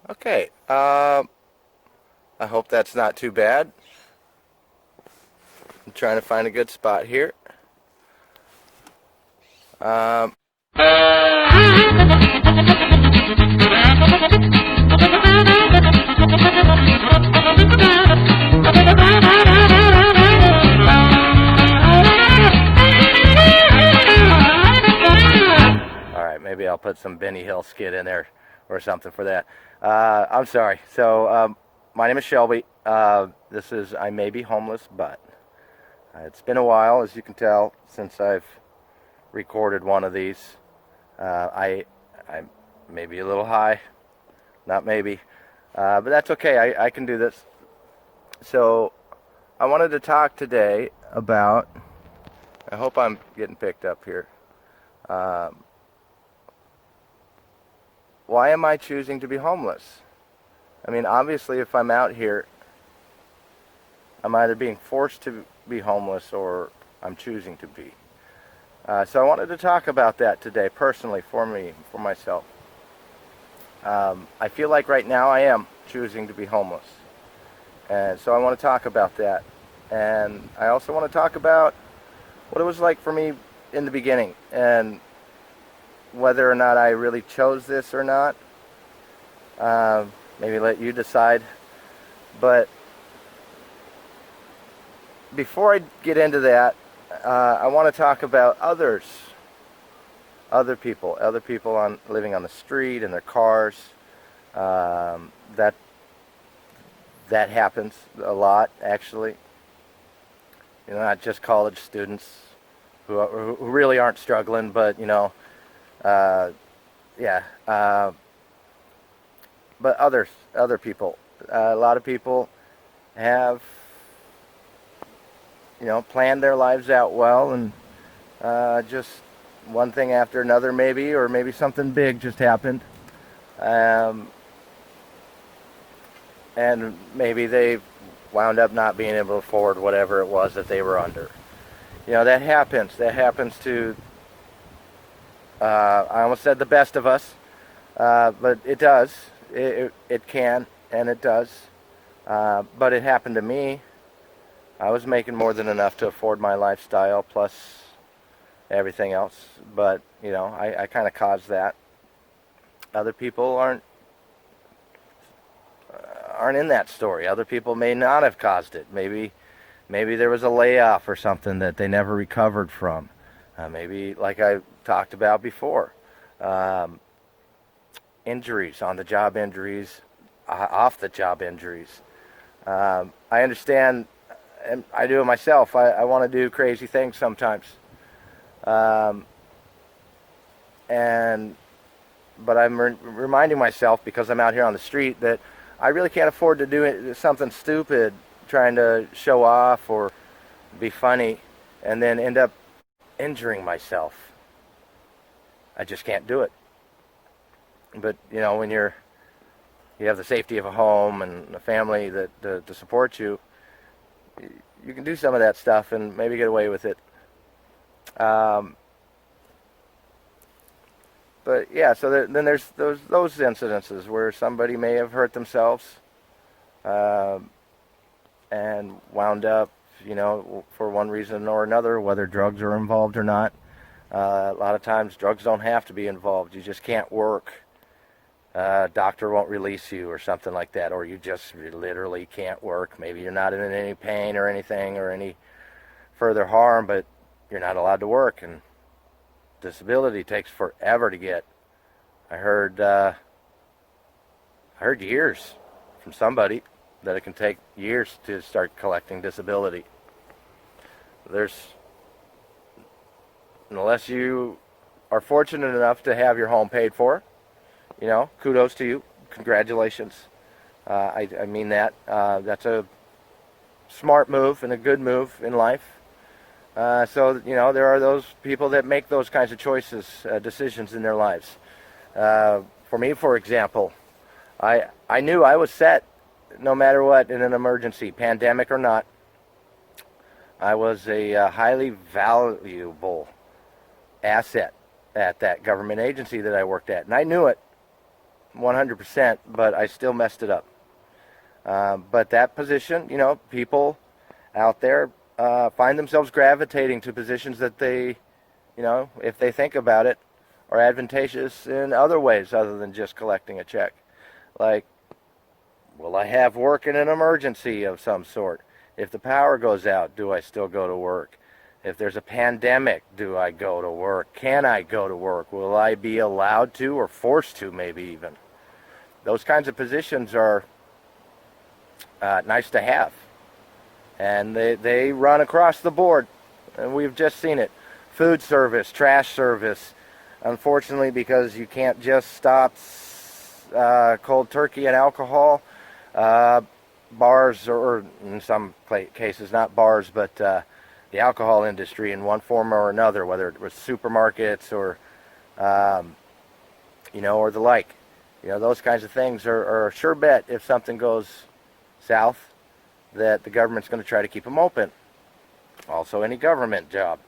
Okay, I hope that's not too bad. I'm trying to find a good spot here. Um, all right, maybe I'll put some Benny Hill skit in there or something for that. I'm sorry. So, my name is Shelby. This is I May Be Homeless, but it's been a while, as you can tell, since I've recorded one of these. I may be a little high, not maybe, but that's okay. I can do this. So I wanted to talk today about. I hope I'm getting picked up here. Um, why am I choosing to be homeless? I mean, obviously, if I'm out here, I'm either being forced to be homeless or I'm choosing to be. So I wanted to talk about that today, personally, for me, for myself. I feel like right now I am choosing to be homeless. And so I want to talk about that. And I also want to talk about what it was like for me in the beginning and whether or not I really chose this or not. Maybe let you decide. But before I get into that, I want to talk about other people on living on the street in their cars. That happens a lot, actually. You know, not just college students who really aren't struggling, but yeah. But other people. A lot of people have planned their lives out well, and just one thing after another, maybe, or maybe something big just happened. Um, and maybe they wound up not being able to afford whatever it was that they were under. That happens. That happens to, I almost said the best of us, but it does. It can, and it does. But it happened to me. I was making more than enough to afford my lifestyle, plus everything else. But, I kind of caused that. Other people aren't in that story. Other people may not have caused it. Maybe there was a layoff or something that they never recovered from. Maybe, like I talked about before, injuries, on the job injuries, off the job injuries. I understand, and I do it myself. I want to do crazy things sometimes. But I'm reminding myself, because I'm out here on the street, that I really can't afford to do something stupid, trying to show off or be funny, and then end up injuring myself. I just can't do it. But when you have the safety of a home and a family that to support you, you can do some of that stuff and maybe get away with it. But yeah, so then there's those incidences where somebody may have hurt themselves, and wound up, for one reason or another, whether drugs are involved or not. A lot of times drugs don't have to be involved. You just can't work. Doctor won't release you or something like that, or you just literally can't work. Maybe you're not in any pain or anything or any further harm, but you're not allowed to work, and disability takes forever to get. I heard years from somebody that it can take years to start collecting disability. Unless you are fortunate enough to have your home paid for, kudos to you, congratulations. I mean that. That's a smart move and a good move in life. So there are those people that make those kinds of choices, decisions in their lives. For me, for example, I knew I was set no matter what in an emergency, pandemic or not. I was a highly valuable asset at that government agency that I worked at, and I knew it. 100%, but I still messed it up. But that position, people out there find themselves gravitating to positions that they, if they think about it, are advantageous in other ways other than just collecting a check. Like, will I have work in an emergency of some sort? If the power goes out, do I still go to work? If there's a pandemic, do I go to work? Can I go to work? Will I be allowed to or forced to, maybe even? Those kinds of positions are nice to have. And they run across the board. And we've just seen it. Food service, trash service. Unfortunately, because you can't just stop cold turkey and alcohol, bars, or in some cases not bars, but the alcohol industry in one form or another, whether it was supermarkets or or the like, those kinds of things are a sure bet. If something goes south, that the government's going to try to keep them open. Also, any government job,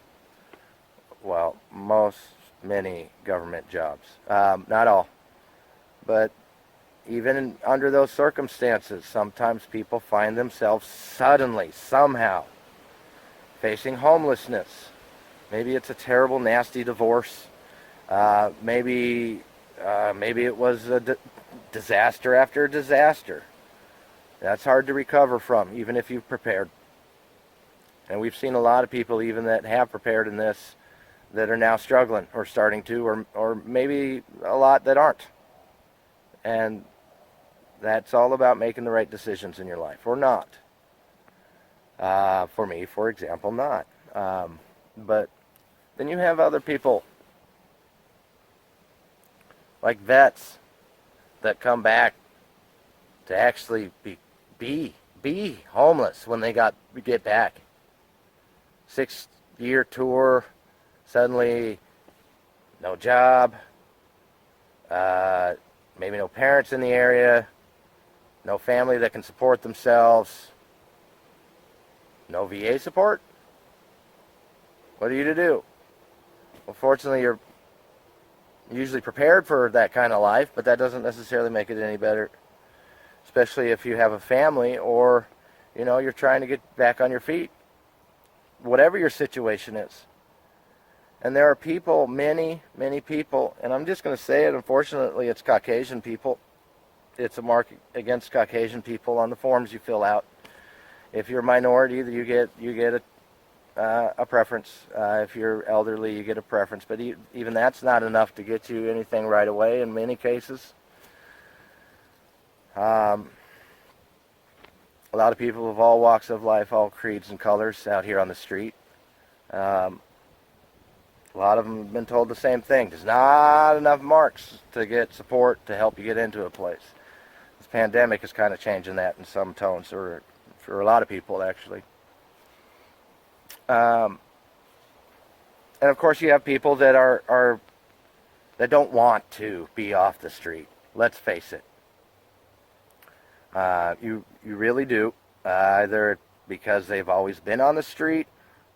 well, many government jobs, not all, but even under those circumstances, sometimes people find themselves suddenly, somehow, facing homelessness. Maybe it's a terrible, nasty divorce. Maybe it was a disaster after disaster. That's hard to recover from, even if you've prepared. And we've seen a lot of people, even that have prepared in this, that are now struggling or starting to, or maybe a lot that aren't. And that's all about making the right decisions in your life, or not. For me, for example, not. But then you have other people, like vets, that come back to actually be homeless when they get back. 6-year tour, suddenly no job, maybe no parents in the area, no family that can support themselves, no VA support. What are you to do? Well, fortunately, you're usually prepared for that kind of life, but that doesn't necessarily make it any better, especially if you have a family or, you're trying to get back on your feet, whatever your situation is. And there are people, many, many people, and I'm just going to say it, unfortunately, it's Caucasian people. It's a mark against Caucasian people on the forms you fill out. If you're a minority, you get a preference. If you're elderly, you get a preference. But even that's not enough to get you anything right away in many cases. A lot of people of all walks of life, all creeds and colors out here on the street. A lot of them have been told the same thing. There's not enough marks to get support to help you get into a place. This pandemic is kind of changing that in some tones, or for a lot of people, actually. And of course, you have people that that don't want to be off the street. Let's face it. You really do. Either because they've always been on the street,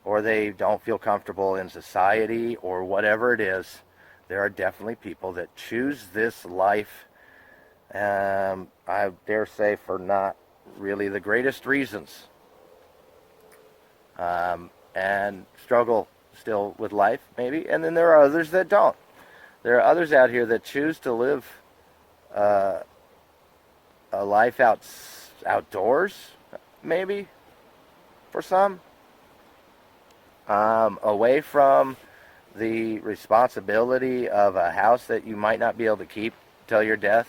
or they don't feel comfortable in society, or whatever it is. There are definitely people that choose this life, I dare say, for not really the greatest reasons, and struggle still with life, maybe. And then there are others that don't. There are others out here that choose to live a life outdoors, maybe, for some, away from the responsibility of a house that you might not be able to keep till your death.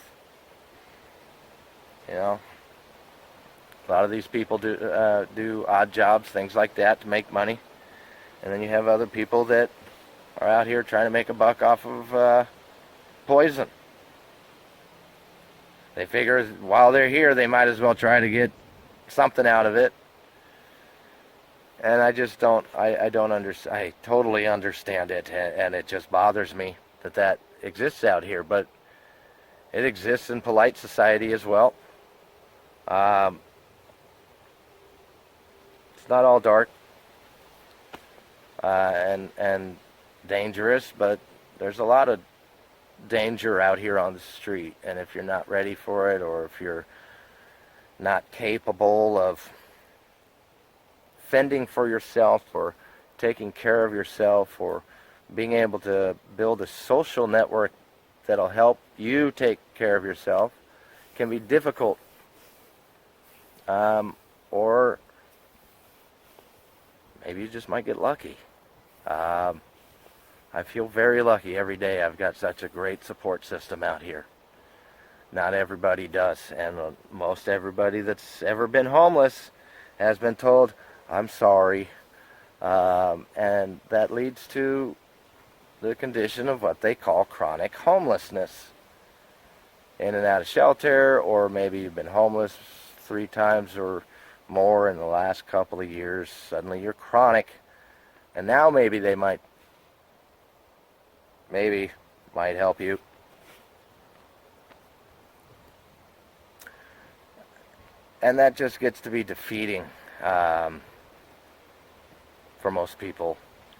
A lot of these people do odd jobs, things like that, to make money. And then you have other people that are out here trying to make a buck off of poison. They figure while they're here, they might as well try to get something out of it. And I just don't, I don't understand. I totally understand it, and it just bothers me that exists out here. But it exists in polite society as well. It's not all dark and dangerous, but there's a lot of danger out here on the street, and if you're not ready for it, or if you're not capable of fending for yourself, or taking care of yourself, or being able to build a social network that'll help you take care of yourself, can be difficult. Or maybe you just might get lucky. I feel very lucky every day. I've got such a great support system out here. Not everybody does, and most everybody that's ever been homeless has been told, I'm sorry, and that leads to the condition of what they call chronic homelessness. In and out of shelter, or maybe you've been homeless 3 times or more in the last couple of years. Suddenly you're chronic, and now maybe they might help you. And that just gets to be defeating for most people,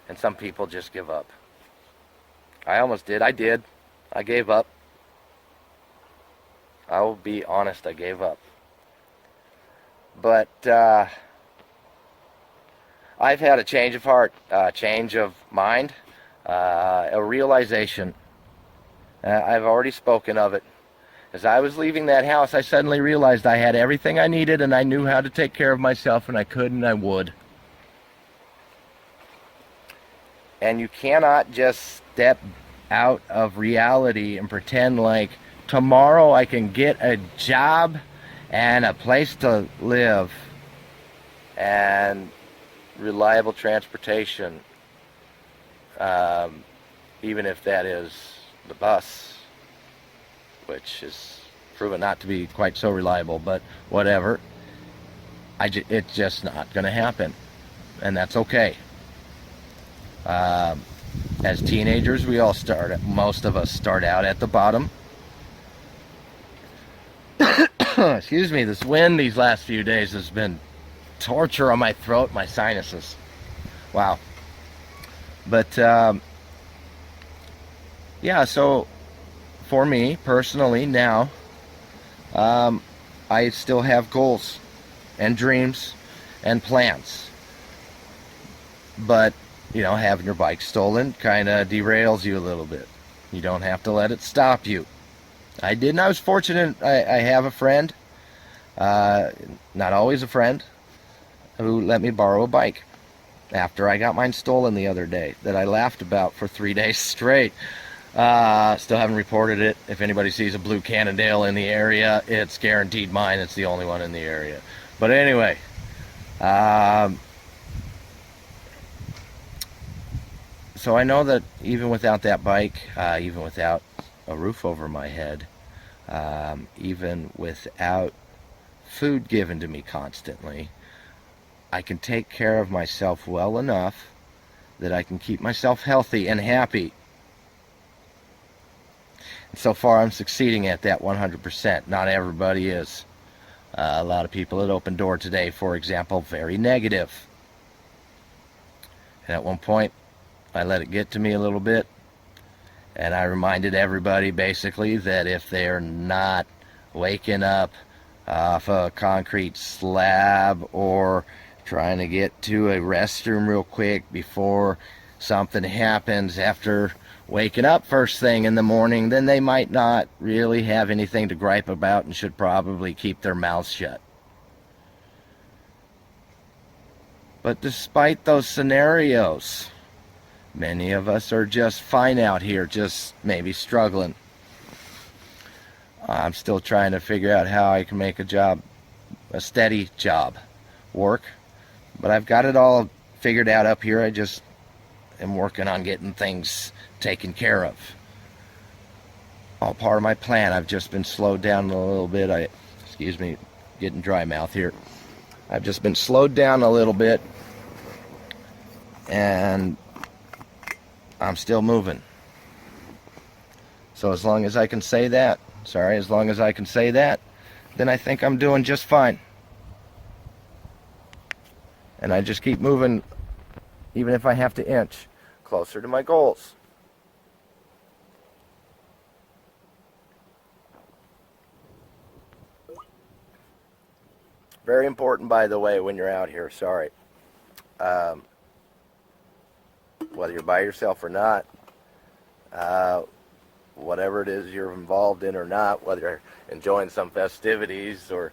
and some people just give up. I almost did. I did. I gave up. I will be honest, I gave up. But I've had a change of heart, a change of mind, a realization. I've already spoken of it. As I was leaving that house, I suddenly realized I had everything I needed, and I knew how to take care of myself, and I could and I would. And you cannot just step out of reality and pretend like tomorrow I can get a job and a place to live and reliable transportation, even if that is the bus, which is proven not to be quite so reliable, but whatever. It's just not going to happen, and that's okay. As teenagers, most of us start out at the bottom. Excuse me, this wind these last few days has been torture on my throat, my sinuses. Wow. But yeah, so for me personally now, I still have goals and dreams and plans. But, you know, having your bike stolen kind of derails you a little bit. You don't have to let it stop you. I was fortunate. I have a friend, not always a friend, who let me borrow a bike after I got mine stolen the other day, that I laughed about for 3 days straight. Still haven't reported it. If anybody sees a blue Cannondale in the area, it's guaranteed mine. It's the only one in the area. But anyway, so I know that even without that bike, even without a roof over my head, even without food given to me constantly, I can take care of myself well enough that I can keep myself healthy and happy. And so far I'm succeeding at that 100%. Not everybody is. A lot of people at Open Door today, for example, very negative. And at one point I let it get to me a little bit, and I reminded everybody basically that if they're not waking up off a concrete slab or trying to get to a restroom real quick before something happens after waking up first thing in the morning, then they might not really have anything to gripe about and should probably keep their mouths shut. But despite those scenarios, many of us are just fine out here, just maybe struggling. I'm still trying to figure out how I can make a steady job, work. But I've got it all figured out up here. I just am working on getting things taken care of. All part of my plan. I've just been slowed down a little bit. Excuse me, getting dry mouth here. I've just been slowed down a little bit, and I'm still moving. So as long as I can say that, then I think I'm doing just fine. And I just keep moving, even if I have to inch closer to my goals. Very important, by the way, when you're out here. Sorry. Whether you're by yourself or not, whatever it is you're involved in or not, whether you're enjoying some festivities or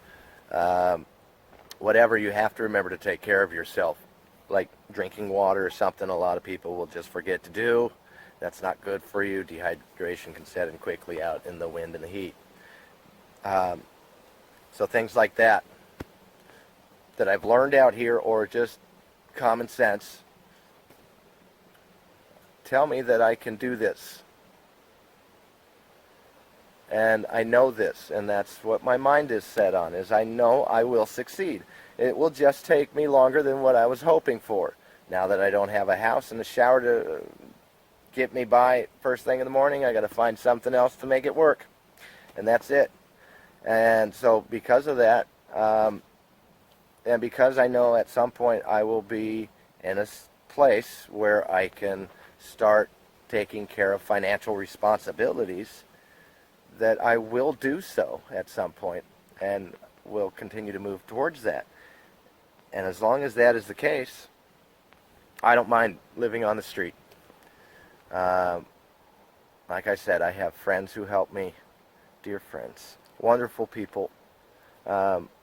whatever, you have to remember to take care of yourself. Like drinking water is something a lot of people will just forget to do. That's not good for you. Dehydration can set in quickly out in the wind and the heat. So things like that I've learned out here, or just common sense, tell me that I can do this. And I know this, and that's what my mind is set on, is I know I will succeed. It will just take me longer than what I was hoping for. Now that I don't have a house and a shower to get me by first thing in the morning, I got to find something else to make it work. And that's it. And so because of that, and because I know at some point I will be in a place where I can start taking care of financial responsibilities, that I will do so at some point, and will continue to move towards that. And as long as that is the case, I don't mind living on the street. Like I said, I have friends who help me, dear friends, wonderful people.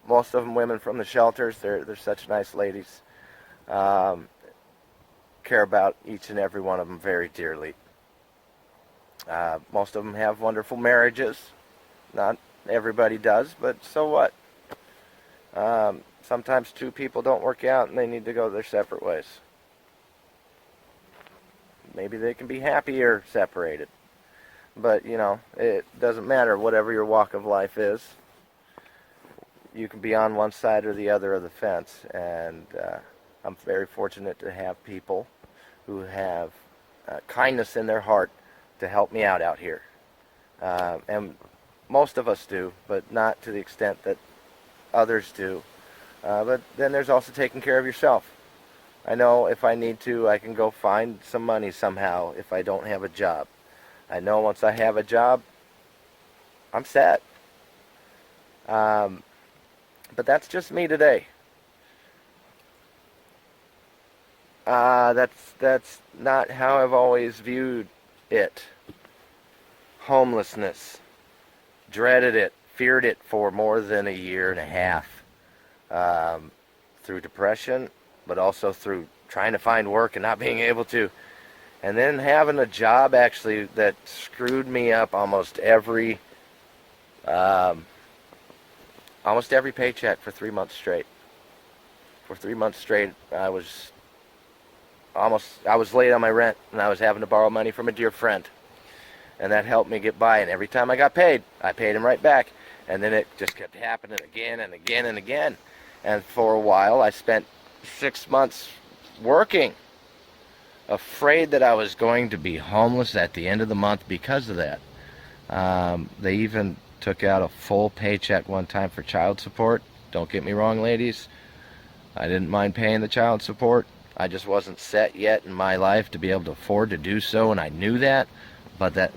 Most of them women from the shelters. They're such nice ladies. Care about each and every one of them very dearly. Most of them have wonderful marriages. Not everybody does, but so what? Sometimes two people don't work out and they need to go their separate ways. Maybe they can be happier separated. But, you know, it doesn't matter, whatever your walk of life is. You can be on one side or the other of the fence. And I'm very fortunate to have people who have kindness in their heart to help me out here. And most of us do, but not to the extent that others do. But then there's also taking care of yourself. I know if I need to, I can go find some money somehow if I don't have a job. I know once I have a job, I'm set. But that's just me today. That's not how I've always viewed it. Homelessness. Dreaded it, feared it for more than a year and a half. Through depression, but also through trying to find work and not being able to. And then having a job actually that screwed me up almost every paycheck for 3 months straight. For 3 months straight, I was late on my rent, and I was having to borrow money from a dear friend. And that helped me get by, and every time I got paid, I paid him right back. And then it just kept happening again and again and again. And for a while, I spent 6 months working, afraid that I was going to be homeless at the end of the month because of that. They even took out a full paycheck one time for child support. Don't get me wrong, ladies. I didn't mind paying the child support. I just wasn't set yet in my life to be able to afford to do so, and I knew that. But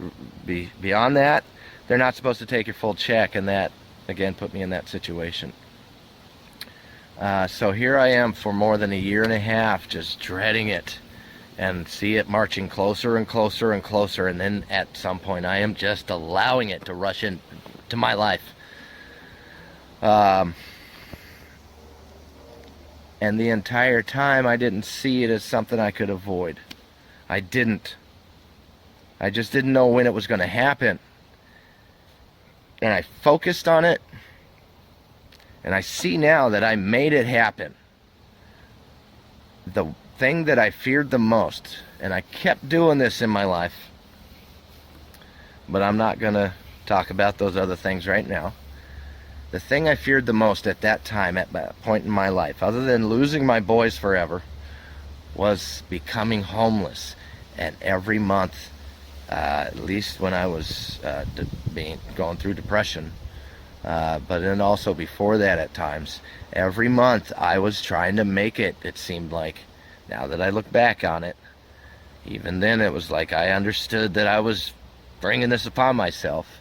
beyond that, they're not supposed to take your full check, and that, again, put me in that situation. So here I am for more than a year and a half, just dreading it, and see it marching closer and closer and closer, and then at some point I am just allowing it to rush into my life. And the entire time I didn't see it as something I could avoid. I didn't. I just didn't know when it was going to happen. And I focused on it, and I see now that I made it happen. The thing that I feared the most, and I kept doing this in my life, but I'm not going to talk about those other things right now. The thing I feared the most at that time, at that point in my life, other than losing my boys forever, was becoming homeless. And every month, at least when I was going through depression, but then also before that at times, every month I was trying to make it, it seemed like. Now that I look back on it, even then it was like I understood that I was bringing this upon myself.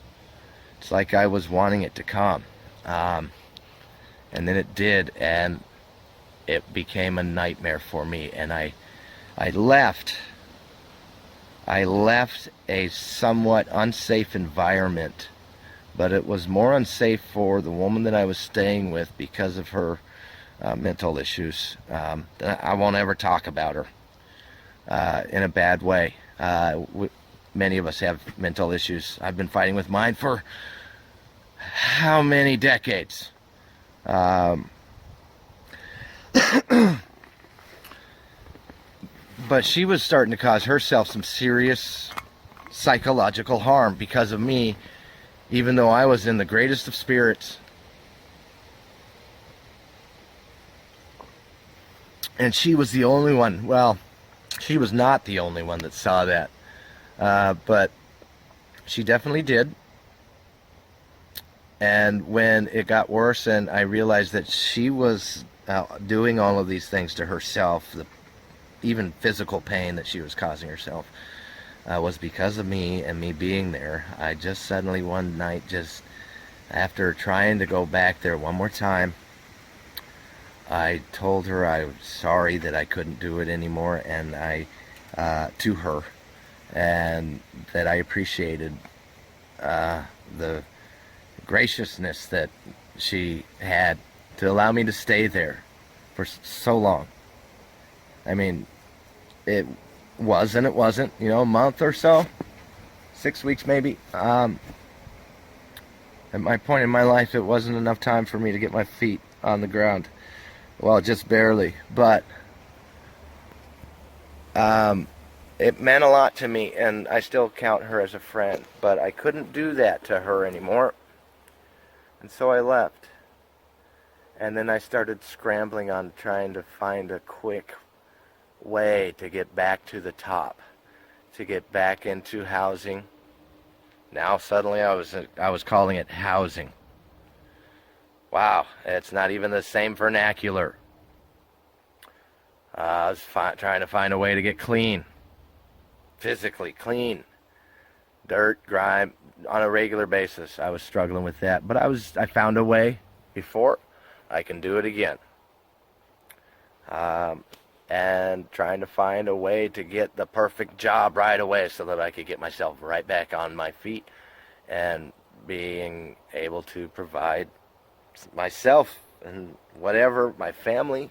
It's like I was wanting it to come. And then it did, and it became a nightmare for me. And I left. I left a somewhat unsafe environment, but it was more unsafe for the woman that I was staying with because of her mental issues. I won't ever talk about her in a bad way. Many of us have mental issues. I've been fighting with mine for how many decades? But she was starting to cause herself some serious psychological harm because of me, even though I was in the greatest of spirits. And she was the only one, well, she was not the only one that saw that. But she definitely did. And when it got worse and I realized that she was doing all of these things to herself, even physical pain that she was causing herself, was because of me and me being there, I just suddenly one night, just after trying to go back there one more time, I told her I was sorry that I couldn't do it anymore, and to her, and that I appreciated the graciousness that she had to allow me to stay there for so long. I mean, it was and it wasn't, a month or so, 6 weeks maybe. At my point in my life, it wasn't enough time for me to get my feet on the ground. Well, just barely, but it meant a lot to me, and I still count her as a friend, but I couldn't do that to her anymore, and so I left. And then I started scrambling on trying to find a quick way to get back to the top, to get back into housing. Now suddenly I was calling it housing. Wow, it's not even the same vernacular. I was trying to find a way to get clean, physically clean. Dirt, grime, on a regular basis. I was struggling with that, but I found a way before. I can do it again. And trying to find a way to get the perfect job right away so that I could get myself right back on my feet and being able to provide myself and whatever, my family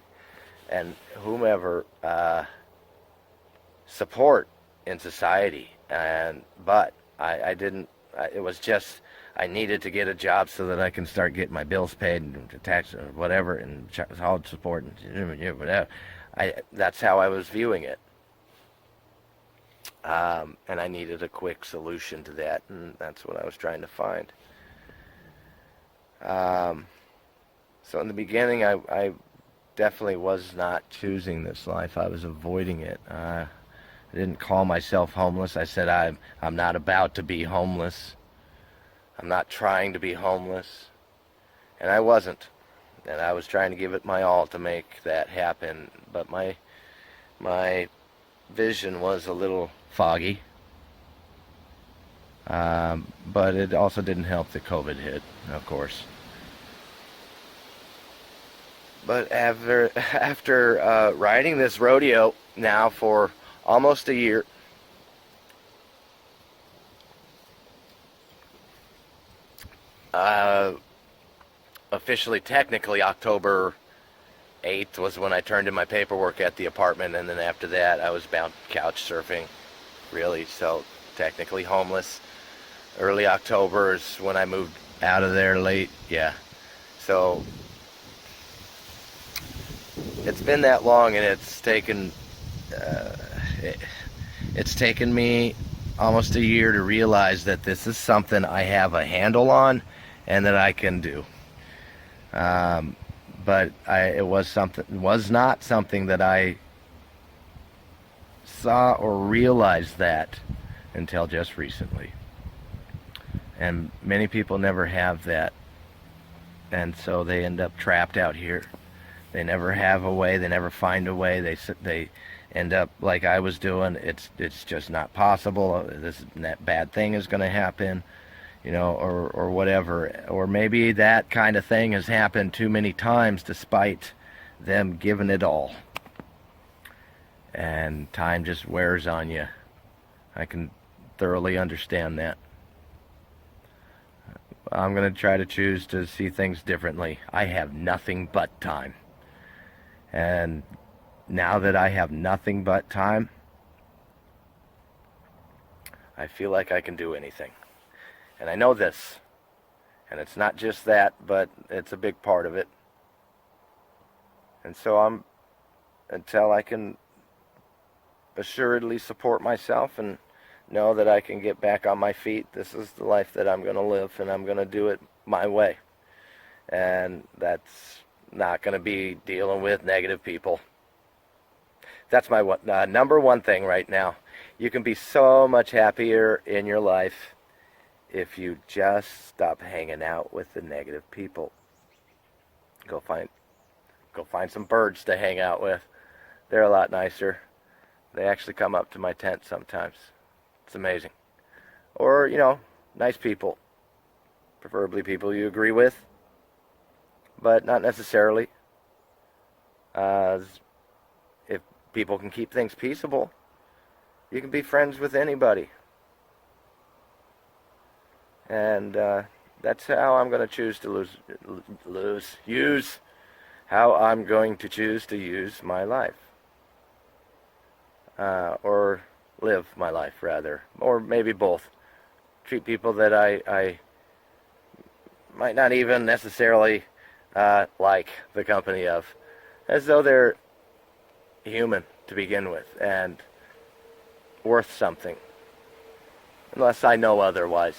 and whomever, support in society. But I didn't, it was just, I needed to get a job so that I can start getting my bills paid and tax or whatever and child support and whatever. That's how I was viewing it. And I needed a quick solution to that, and that's what I was trying to find. So in the beginning, I definitely was not choosing this life. I was avoiding it. I didn't call myself homeless. I said I'm not about to be homeless. I'm not trying to be homeless. And I wasn't. And I was trying to give it my all to make that happen. But my vision was a little foggy. But it also didn't help that COVID hit, of course. But after riding this rodeo now for almost a year, officially, technically, October 8th was when I turned in my paperwork at the apartment, and then after that, I was bound couch surfing, really, so technically homeless. Early October is when I moved out of there late, yeah. So, it's been that long, and it's taken me almost a year to realize that this is something I have a handle on and that I can do. But it was not something that I saw or realized that until just recently. And many people never have that, and so they end up trapped out here. They never have a way. They never find a way. They end up like I was doing. It's just not possible. That bad thing is going to happen. or whatever. Or maybe that kind of thing has happened too many times despite them giving it all. And time just wears on you. I can thoroughly understand that. I'm going to try to choose to see things differently. I have nothing but time. And now that I have nothing but time, I feel like I can do anything. And I know this. And it's not just that, but it's a big part of it. And so until I can assuredly support myself and know that I can get back on my feet, this is the life that I'm going to live, and I'm going to do it my way. And that's not going to be dealing with negative people. That's my number one thing right now. You can be so much happier in your life if you just stop hanging out with the negative people. Go find some birds to hang out with. They're a lot nicer. They actually come up to my tent sometimes. It's amazing. Or, nice people. Preferably people you agree with, but not necessarily. If people can keep things peaceable, you can be friends with anybody. And that's how I'm going to choose to use how I'm going to choose to use my life. Or live my life, rather. Or maybe both. Treat people that I might not even necessarily like the company of, as though they're human to begin with and worth something, unless I know otherwise.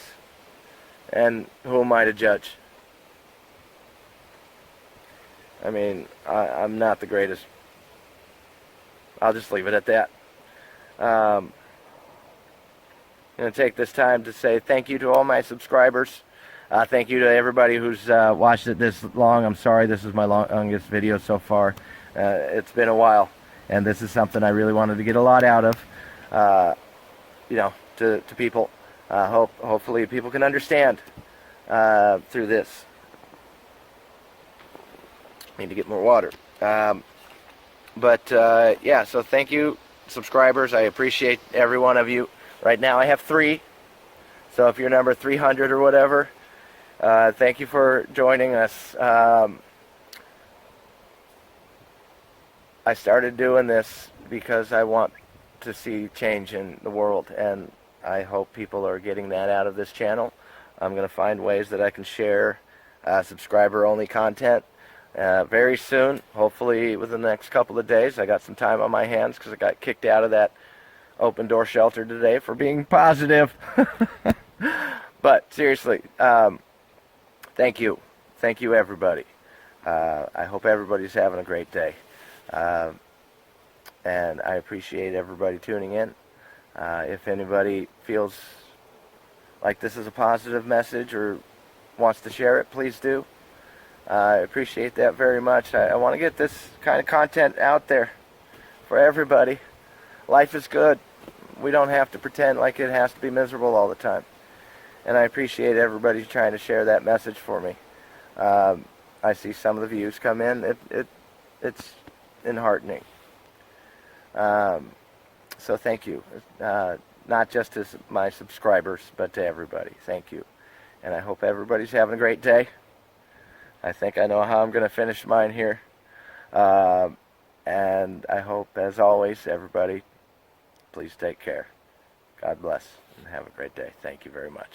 And who am I to judge? I mean, I'm not the greatest. I'll just leave it at that. I'm going to take this time to say thank you to all my subscribers. Thank you to everybody who's watched it this long. I'm sorry, this is my longest video so far. It's been a while, and this is something I really wanted to get a lot out of, to people. Hopefully people can understand through this. Need to get more water. Yeah, so thank you, subscribers. I appreciate every one of you. Right now I have 3. So if you're number 300 or whatever, thank you for joining us. I started doing this because I want to see change in the world, and I hope people are getting that out of this channel. I'm going to find ways that I can share subscriber-only content very soon, hopefully within the next couple of days. I got some time on my hands because I got kicked out of that open door shelter today for being positive. But seriously, thank you. Thank you, everybody. I hope everybody's having a great day. And I appreciate everybody tuning in. If anybody feels like this is a positive message or wants to share it, please do. I appreciate that very much. I want to get this kind of content out there for everybody. Life is good. We don't have to pretend like it has to be miserable all the time. And I appreciate everybody trying to share that message for me. I see some of the views come in. It's enheartening. So thank you. Not just to my subscribers, but to everybody. Thank you. And I hope everybody's having a great day. I think I know how I'm going to finish mine here. And I hope, as always, everybody, please take care. God bless and have a great day. Thank you very much.